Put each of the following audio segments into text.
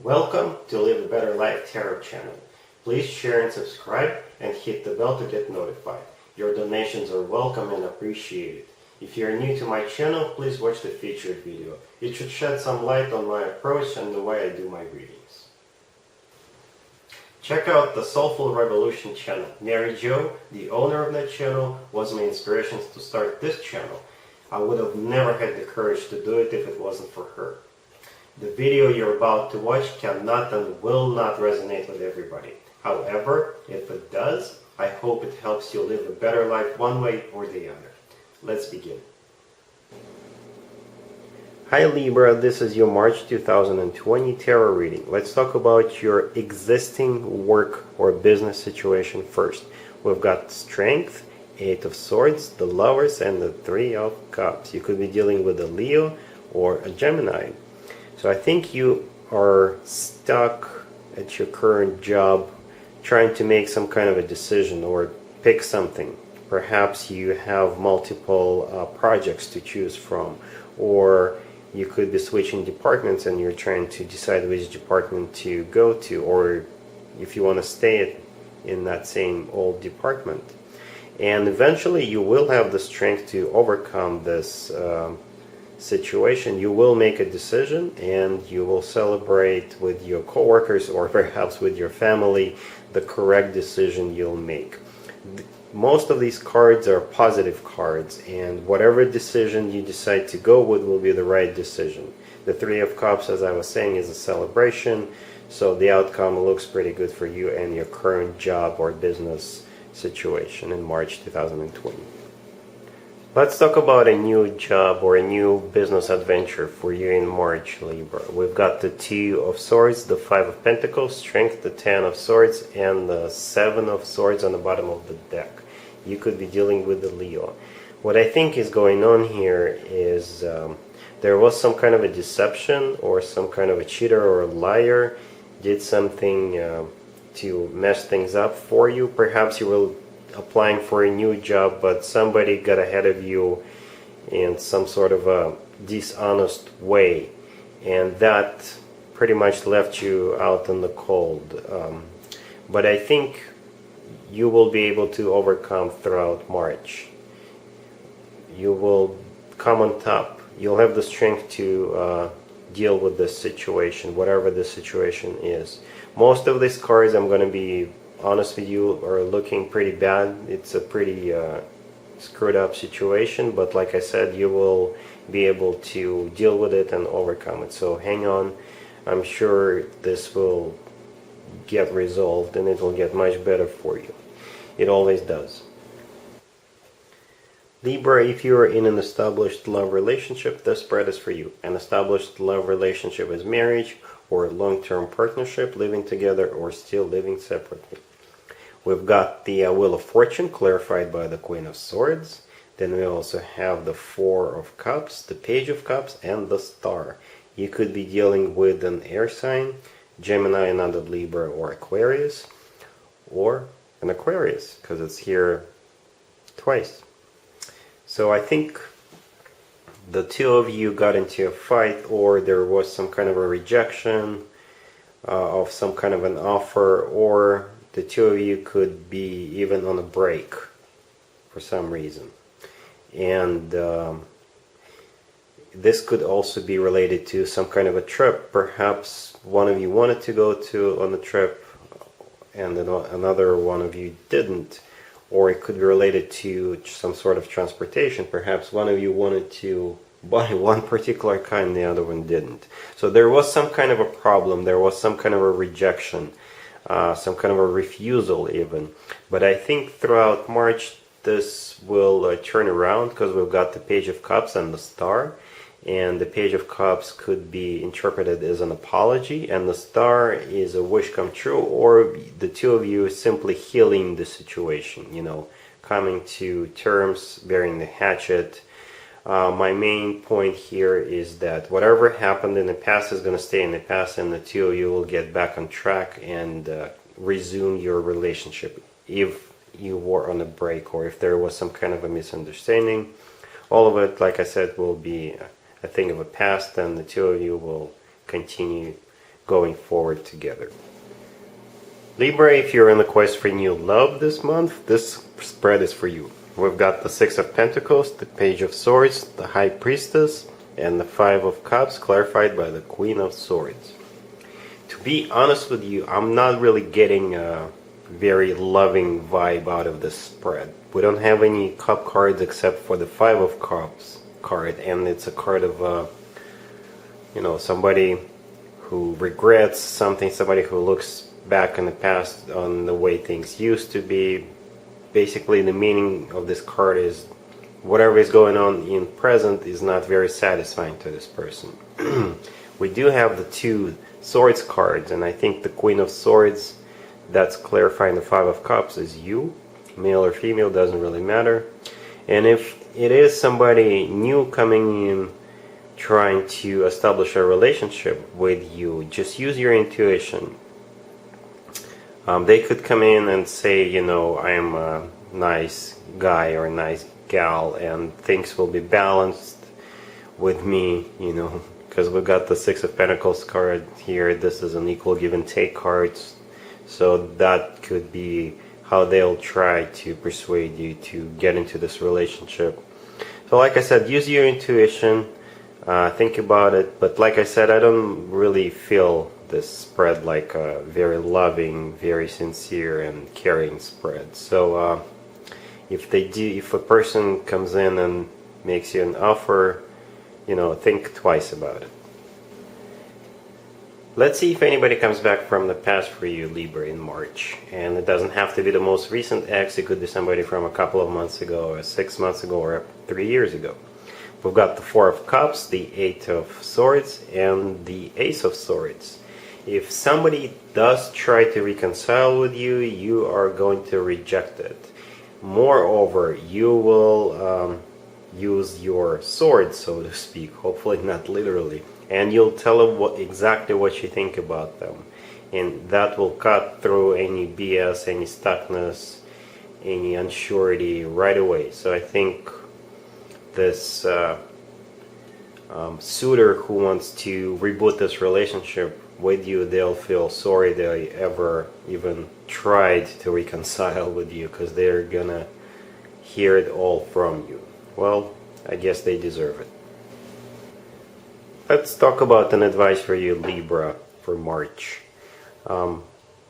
Welcome to Live a Better Life Tarot channel. Please share and subscribe and hit the bell to get notified. Your donations are welcome and appreciated. If you are new to my channel, please watch the featured video. It should shed some light on my approach and the way I do my readings. Check out the Soulful Revolution Channel. Mary Jo, the owner of that channel, was my inspiration to start this channel. I would have never had the courage to do it if it wasn't for her. The video you're about to watch cannot and will not resonate with everybody. However, if it does, I hope it helps you live a better life one way or the other. Let's begin. Hi Libra, this is your March 2020 tarot reading. Let's talk about your existing work or business situation first. We've got Strength, Eight of Swords, the Lovers, and the Three of Cups. You could be dealing with a Leo or a Gemini. So I think you are stuck at your current job trying to make some kind of a decision or pick something. Perhaps you have multiple projects to choose from, or you could be switching departments and you're trying to decide which department to go to, or if you want to stay in that same old department. And eventually you will have the strength to overcome this situation. You will make a decision and you will celebrate with your coworkers or perhaps with your family the correct decision you'll make. Most of these cards are positive cards, and whatever decision you decide to go with will be the right decision. The Three of Cups, as I was saying, is a celebration, so the outcome looks pretty good for you and your current job or business situation in March 2020. Let's talk about a new job or a new business adventure for you in March, Libra. We've got the Two of Swords, the Five of Pentacles, Strength, the Ten of Swords, and the Seven of Swords on the bottom of the deck. You could be dealing with the Leo. What I think is going on here is there was some kind of a deception, or some kind of a cheater or a liar did something to mess things up for you. Perhaps you will applying for a new job, but somebody got ahead of you in some sort of a dishonest way, and that pretty much left you out in the cold. But I think you will be able to overcome throughout March. You will come on top. You'll have the strength to deal with this situation, whatever the situation is. Most of these cards, I'm going to be honest with you, are looking pretty bad. It's a pretty screwed up situation, but like I said, you will be able to deal with it and overcome it. So hang on. I'm sure this will get resolved and it will get much better for you. It always does. Libra, if you are in an established love relationship, this spread is for you. An established love relationship is marriage or a long-term partnership, living together or still living separately. We've got the Wheel of Fortune clarified by the Queen of Swords. Then we also have the Four of Cups, the Page of Cups, and the Star. You could be dealing with an air sign, Gemini, another Libra, or Aquarius, or an Aquarius, because it's here twice. So I think the two of you got into a fight, or there was some kind of a rejection of some kind of an offer, or the two of you could be even on a break for some reason. And this could also be related to some kind of a trip. Perhaps one of you wanted to go on a trip and another one of you didn't. Or it could be related to some sort of transportation. Perhaps one of you wanted to buy one particular kind and the other one didn't. So there was some kind of a problem. There was some kind of a rejection. Some kind of a refusal even. But I think throughout March this will turn around, because we've got the Page of Cups and the Star. And the Page of Cups could be interpreted as an apology, and the Star is a wish come true, or the two of you simply healing the situation, you know, coming to terms, burying the hatchet. My main point here is that whatever happened in the past is going to stay in the past, and the two of you will get back on track and resume your relationship if you were on a break, or if there was some kind of a misunderstanding. All of it, like I said, will be a thing of the past, and the two of you will continue going forward together. Libra, if you're in the quest for new love this month, this spread is for you. We've got the Six of Pentacles, the Page of Swords, the High Priestess, and the Five of Cups, clarified by the Queen of Swords. To be honest with you, I'm not really getting a very loving vibe out of this spread. We don't have any cup cards except for the Five of Cups card, and it's a card of somebody who regrets something, somebody who looks back in the past on the way things used to be. Basically, the meaning of this card is whatever is going on in present is not very satisfying to this person. We do have the Two Swords cards, and I think the Queen of Swords, that's clarifying the Five of Cups, is you. Male or female, doesn't really matter. And if it is somebody new coming in trying to establish a relationship with you, just use your intuition. They could come in and say, I am a nice guy or a nice gal, and things will be balanced with me, because we've got the Six of Pentacles card here. This is an equal give and take card, so that could be how they'll try to persuade you to get into this relationship. So like I said, use your intuition, think about it, but like I said, I don't really feel this spread like a very loving, very sincere and caring spread. So if a person comes in and makes you an offer, think twice about it. Let's see if anybody comes back from the past for you, Libra, in March. And it doesn't have to be the most recent ex. It could be somebody from a couple of months ago, or 6 months ago, or 3 years ago. We've got the Four of Cups, the Eight of Swords, and the Ace of Swords. If somebody does try to reconcile with you, you are going to reject it. Moreover, you will use your sword, so to speak, hopefully not literally, and you'll tell them exactly what you think about them. And that will cut through any BS, any stuckness, any unsurety right away. So I think this suitor who wants to reboot this relationship with you, they'll feel sorry they ever even tried to reconcile with you, because they're gonna hear it all from you. Well, I guess they deserve it. Let's talk about an advice for you, Libra, for March.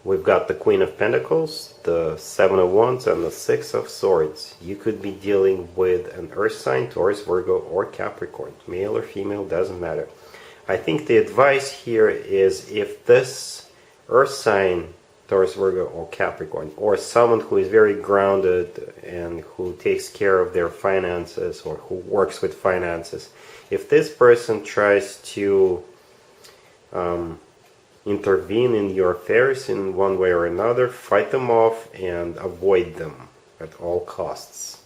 We've got the Queen of Pentacles, the Seven of Wands, and the Six of Swords. You could be dealing with an Earth sign, Taurus, Virgo, or Capricorn. Male or female, doesn't matter. I think the advice here is, if this Earth sign, Taurus, Virgo, or Capricorn, or someone who is very grounded and who takes care of their finances or who works with finances, if this person tries to intervene in your affairs in one way or another, fight them off and avoid them at all costs.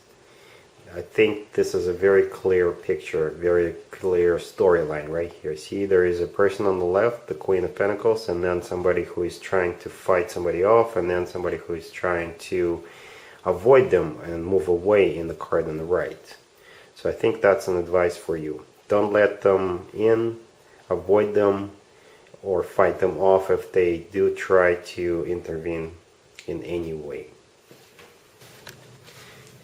I think this is a very clear picture, very clear storyline right here. See, there is a person on the left, the Queen of Pentacles, and then somebody who is trying to fight somebody off, and then somebody who is trying to avoid them and move away in the card on the right. So I think that's an advice for you. Don't let them in, avoid them, or fight them off if they do try to intervene in any way.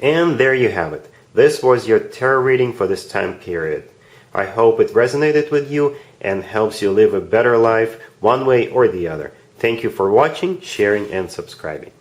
And there you have it. This was your tarot reading for this time period. I hope it resonated with you and helps you live a better life one way or the other. Thank you for watching, sharing, and subscribing.